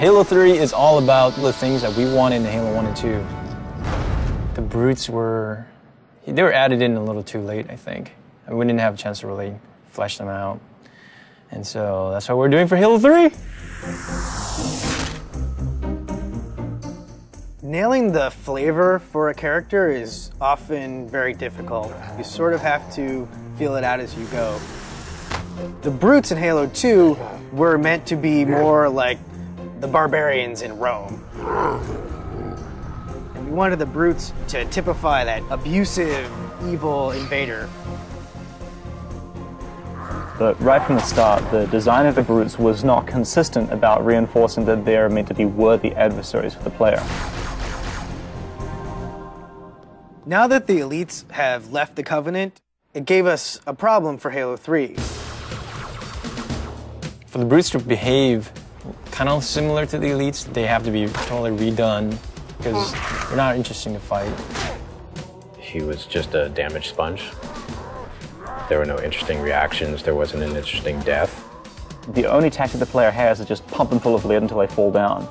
Halo 3 is all about the things that we wanted in Halo 1 and 2. The brutes they were added in a little too late, I think. We didn't have a chance to really flesh them out. And so that's what we're doing for Halo 3. Nailing the flavor for a character is often very difficult. You sort of have to feel it out as you go. The brutes in Halo 2 were meant to be more like the barbarians in Rome. And we wanted the brutes to typify that abusive, evil invader. But right from the start, the design of the brutes was not consistent about reinforcing that they're meant to be worthy adversaries for the player. Now that the elites have left the Covenant, it gave us a problem for Halo 3. For the brutes to behave kind of similar to the elites, they have to be totally redone because they're not interesting to fight. He was just a damage sponge. There were no interesting reactions. There wasn't an interesting death. The only tactic the player has is just pump them full of lead until they fall down.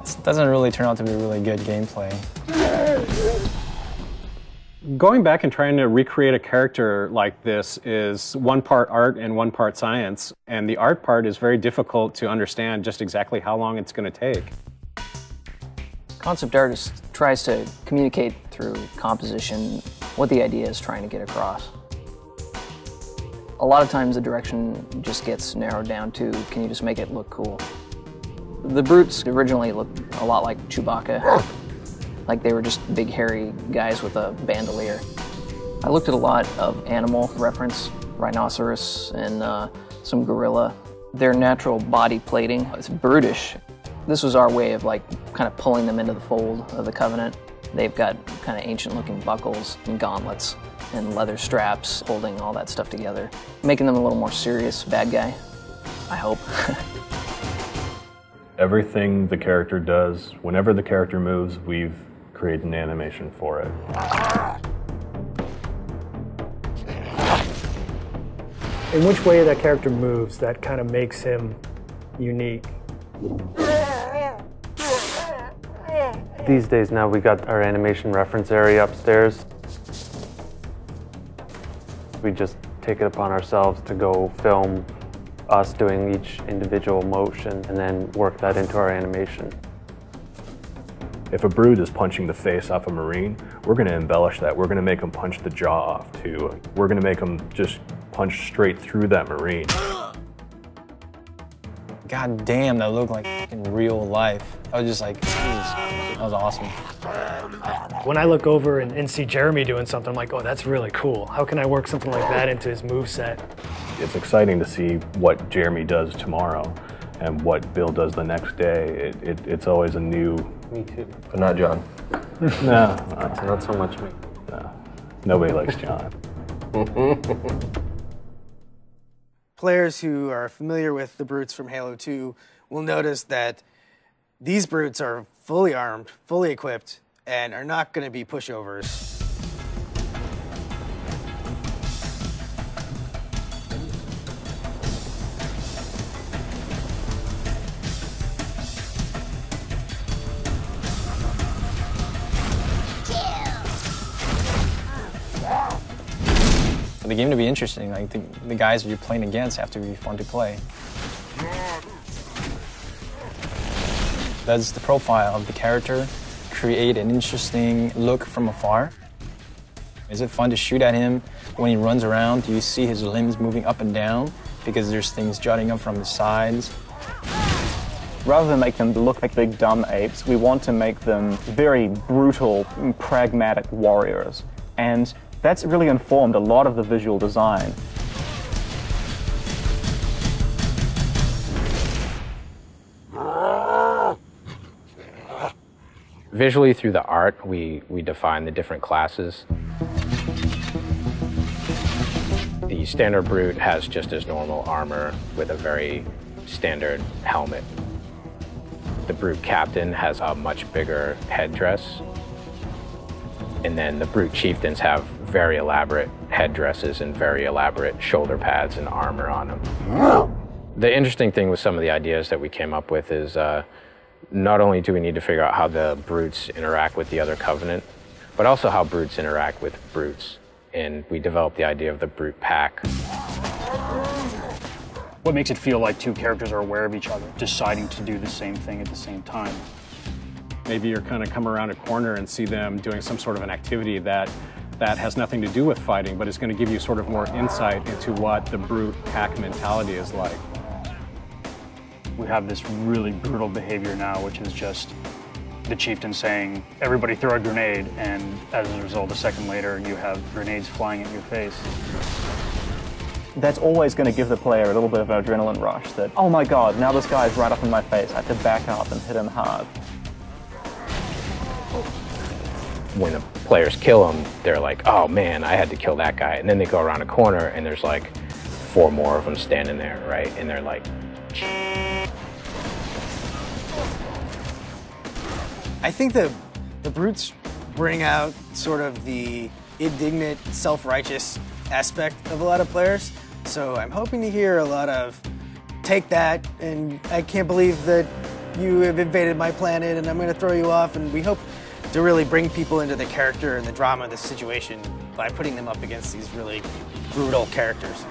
It doesn't really turn out to be really good gameplay. Going back and trying to recreate a character like this is one part art and one part science, and the art part is very difficult to understand just exactly how long it's going to take. Concept artist tries to communicate through composition what the idea is trying to get across. A lot of times the direction just gets narrowed down to, can you just make it look cool? The brutes originally looked a lot like Chewbacca. Like they were just big hairy guys with a bandolier. I looked at a lot of animal reference, rhinoceros and some gorilla. Their natural body plating is brutish. This was our way of kind of pulling them into the fold of the Covenant. They've got kind of ancient looking buckles and gauntlets and leather straps holding all that stuff together, making them a little more serious bad guy, I hope. Everything the character does, whenever the character moves, we've created an animation for it. In which way that character moves, that kind of makes him unique. These days now we got our animation reference area upstairs. We just take it upon ourselves to go film us doing each individual motion and then work that into our animation. If a brute is punching the face off a Marine, we're going to embellish that. We're going to make them punch the jaw off too. We're going to make them just punch straight through that Marine. God damn, that looked like in real life. I was just like, geez, that was awesome. When I look over and see Jeremy doing something, I'm like, oh, that's really cool. How can I work something like that into his moveset? It's exciting to see what Jeremy does tomorrow and what Bill does the next day. It's always a new... Me too. But not John. No, not so much me. No. Nobody likes John. Players who are familiar with the brutes from Halo 2 will notice that these brutes are fully armed, fully equipped, and are not going to be pushovers. For the game to be interesting, like the guys you're playing against have to be fun to play. That's the profile of the character. Create an interesting look from afar. Is it fun to shoot at him when he runs around? Do you see his limbs moving up and down because there's things jutting up from the sides? Rather than make them look like big dumb apes, we want to make them very brutal, pragmatic warriors. And that's really informed a lot of the visual design. Visually, through the art, we define the different classes. The standard brute has just as normal armor with a very standard helmet. The brute captain has a much bigger headdress. And then the brute chieftains have very elaborate headdresses and very elaborate shoulder pads and armor on them. The interesting thing with some of the ideas that we came up with is not only do we need to figure out how the brutes interact with the other Covenant, but also how brutes interact with brutes. And we developed the idea of the brute pack. What makes it feel like two characters are aware of each other, deciding to do the same thing at the same time? Maybe you're kind of come around a corner and see them doing some sort of an activity that has nothing to do with fighting, but it's going to give you sort of more insight into what the brute pack mentality is like. We have this really brutal behavior now, which is just the chieftain saying, everybody throw a grenade, and as a result, a second later, you have grenades flying at your face. That's always going to give the player a little bit of an adrenaline rush that, oh my god, now this guy's right up in my face, I have to back up and hit him hard. When the players kill him, they're like, oh man, I had to kill that guy. And then they go around a corner and there's like 4 more of them standing there, right? And they're like... I think the brutes bring out sort of the indignant, self-righteous aspect of a lot of players. So I'm hoping to hear a lot of, take that, and I can't believe that you have invaded my planet and I'm going to throw you off. And we hope to really bring people into the character and the drama of the situation by putting them up against these really brutal characters.